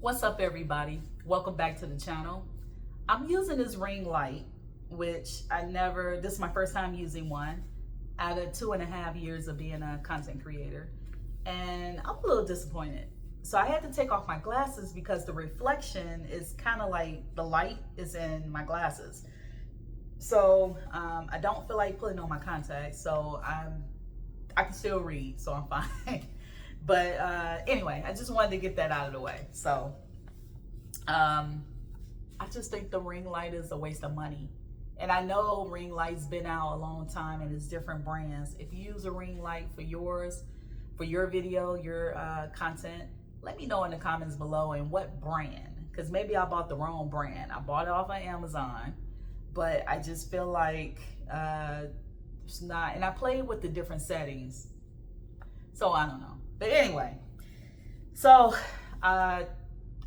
What's up, everybody? Welcome back to the channel. I'm using this ring light, which this is my first time using one out of 2.5 years of being a content creator. And I'm a little disappointed. So I had to take off my glasses because the reflection is kind of like the light is in my glasses. So I don't feel like putting on my contacts. So I can still read, so I'm fine. But anyway, I just wanted to get that out of the way. So I just think the ring light is a waste of money. And I know ring light's been out a long time and it's different brands. If you use a ring light for yours, for your video, your content, let me know in the comments below and what brand. Because maybe I bought the wrong brand. I bought it off of Amazon, but I just feel like it's not, and I played with the different settings. So I don't know. But anyway, so I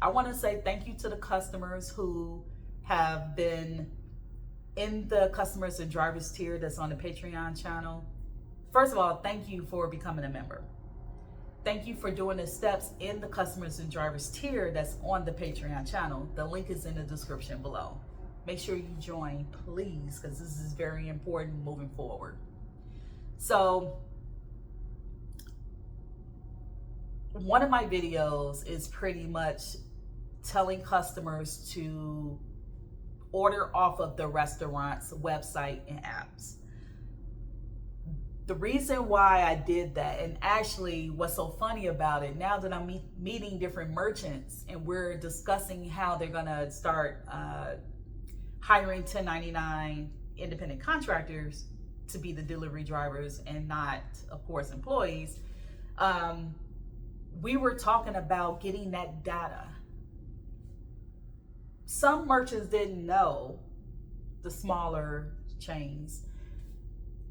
want to say thank you to the customers who have been in the customers and drivers tier that's on the Patreon channel. First of all, thank you for becoming a member. Thank you for doing the steps in the customers and drivers tier that's on the Patreon channel. The link is in the description below. Make sure you join, please, because this is very important moving forward. So one of my videos is pretty much telling customers to order off of the restaurant's website and apps. The reason why I did that, and actually what's so funny about it, now that I'm meeting different merchants and we're discussing how they're gonna start hiring 1099 independent contractors to be the delivery drivers and not, of course, employees, we were talking about getting that data. Some merchants didn't know, the smaller chains.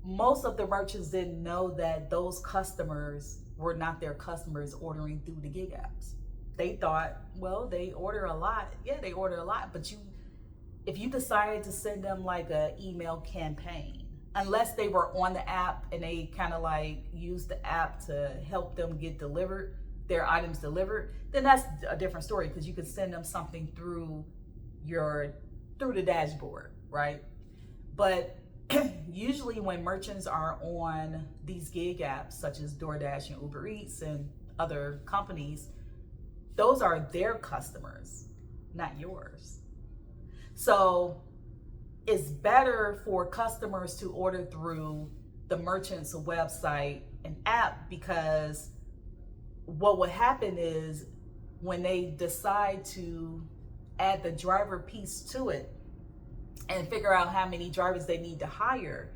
Most of the merchants didn't know that those customers were not their customers ordering through the gig apps. They thought, well, they order a lot. Yeah, they order a lot, but if you decided to send them like an email campaign, unless they were on the app and they kind of like used the app to help them get their items delivered, then that's a different story, because you could send them something through the dashboard, right? But usually when merchants are on these gig apps such as DoorDash and Uber Eats and other companies, those are their customers, not yours. So it's better for customers to order through the merchant's website and app, because what would happen is when they decide to add the driver piece to it and figure out how many drivers they need to hire,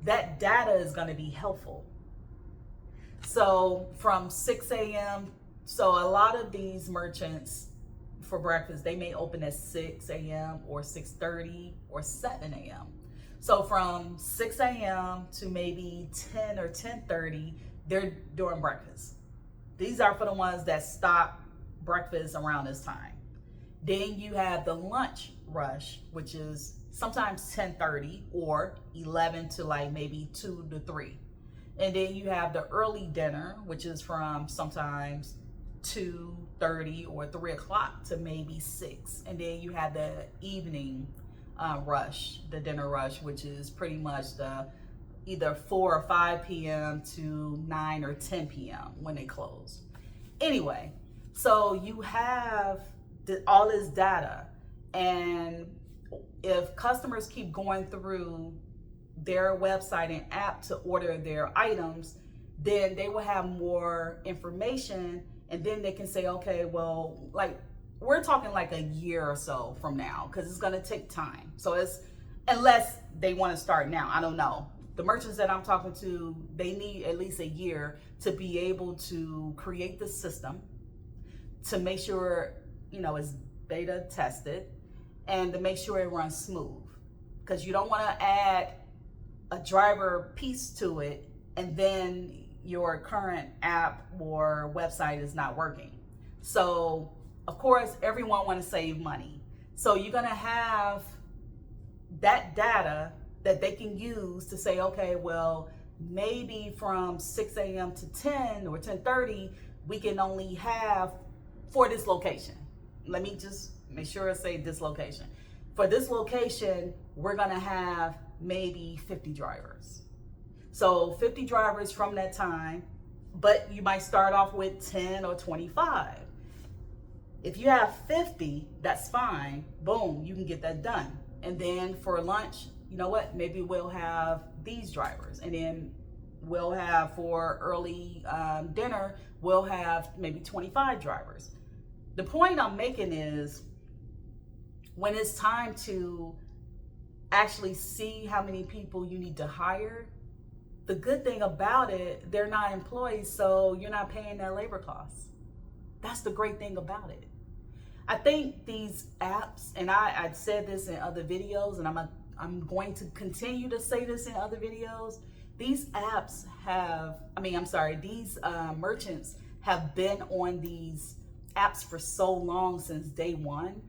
that data is going to be helpful. So from 6 a.m., so a lot of these merchants for breakfast, they may open at 6 a.m. or 6:30 or 7 a.m. So from 6 a.m. to maybe 10 or 10:30, they're doing breakfast. These are for the ones that stop breakfast around this time. Then you have the lunch rush, which is sometimes 10:30 or 11 to like maybe 2 to 3. And then you have the early dinner, which is from sometimes 2:30 or 3 o'clock to maybe 6. And then you have the evening rush, the dinner rush, which is pretty much the either 4 or 5 p.m. to 9 or 10 p.m. when they close. Anyway, so you have all this data, and if customers keep going through their website and app to order their items, then they will have more information, and then they can say, okay, well, like we're talking like a year or so from now, because it's going to take time. So it's, unless they want to start now, I don't know. The merchants that I'm talking to, they need at least a year to be able to create the system, to make sure, it's beta tested, and to make sure it runs smooth. Because you don't want to add a driver piece to it and then your current app or website is not working. So of course, everyone wants to save money. So you're going to have that data that they can use to say, okay, well, maybe from 6 a.m. to 10 or 10:30, we can only have for this location. let me just make sure I say this location. For this location, we're gonna have maybe 50 drivers. So 50 drivers from that time, but you might start off with 10 or 25. If you have 50, that's fine. Boom, you can get that done. And then for lunch, you know what? Maybe we'll have these drivers. And then we'll have for early dinner, we'll have maybe 25 drivers. The point I'm making is when it's time to actually see how many people you need to hire, the good thing about it, they're not employees, so you're not paying their labor costs. That's the great thing about it. I think these apps, and I'd said this in other videos, and I'm going to continue to say this in other videos. These apps have, these merchants have been on these apps for so long, since day one,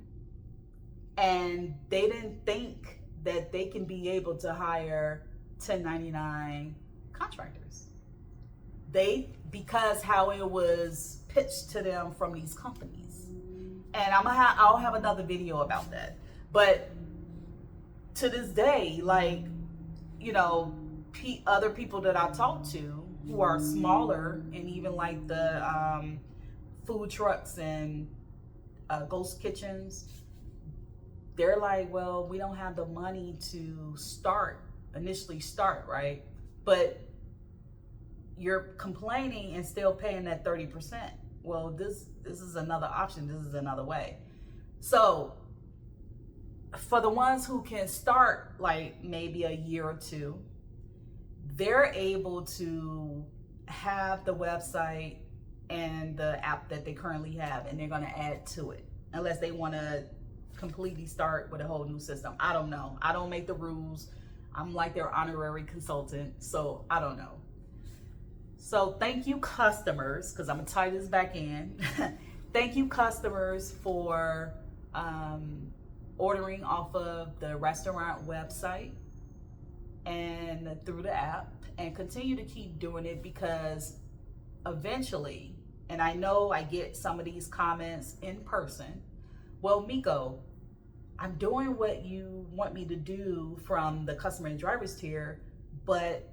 and they didn't think that they can be able to hire 1099 contractors. Because how it was pitched to them from these companies. And I'll have another video about that. But to this day, like, you know, other people that I talk to who are smaller, and even like the food trucks and ghost kitchens, they're like, well, we don't have the money to initially start, right? But you're complaining and still paying that 30%. Well, this is another option. This is another way. So for the ones who can start like maybe a year or two, they're able to have the website and the app that they currently have, and they're going to add to it, unless they want to completely start with a whole new system. I don't know. I don't make the rules. I'm like their honorary consultant, so I don't know. So thank you, customers, because I'm gonna tie this back in. Thank you, customers, for ordering off of the restaurant website and through the app, and continue to keep doing it, because eventually, and I know I get some of these comments in person, well, Miko, I'm doing what you want me to do from the customer and drivers tier, but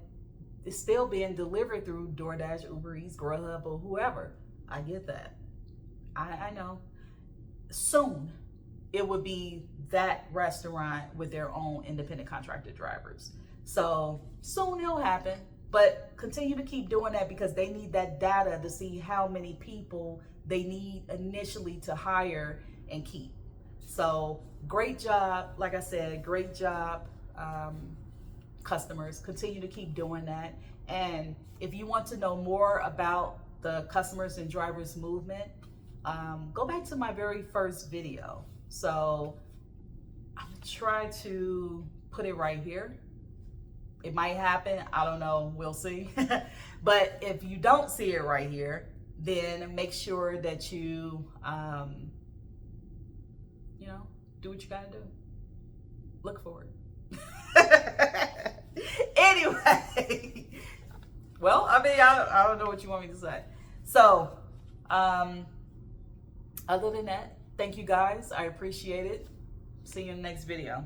it's still being delivered through DoorDash, Uber Eats, Grubhub, or whoever. I get that. I know. Soon, it would be that restaurant with their own independent contracted drivers. So soon it'll happen, but continue to keep doing that, because they need that data to see how many people they need initially to hire and keep. So great job. Like I said, great job. Customers, continue to keep doing that. And if you want to know more about the customers and drivers movement, go back to my very first video. So I'm gonna try to put it right here. It might happen, I don't know, we'll see. But if you don't see it right here, then make sure that you do what you gotta do. Look for it. Anyway, well, I don't know what you want me to say. So, other than that, thank you guys. I appreciate it. See you in the next video.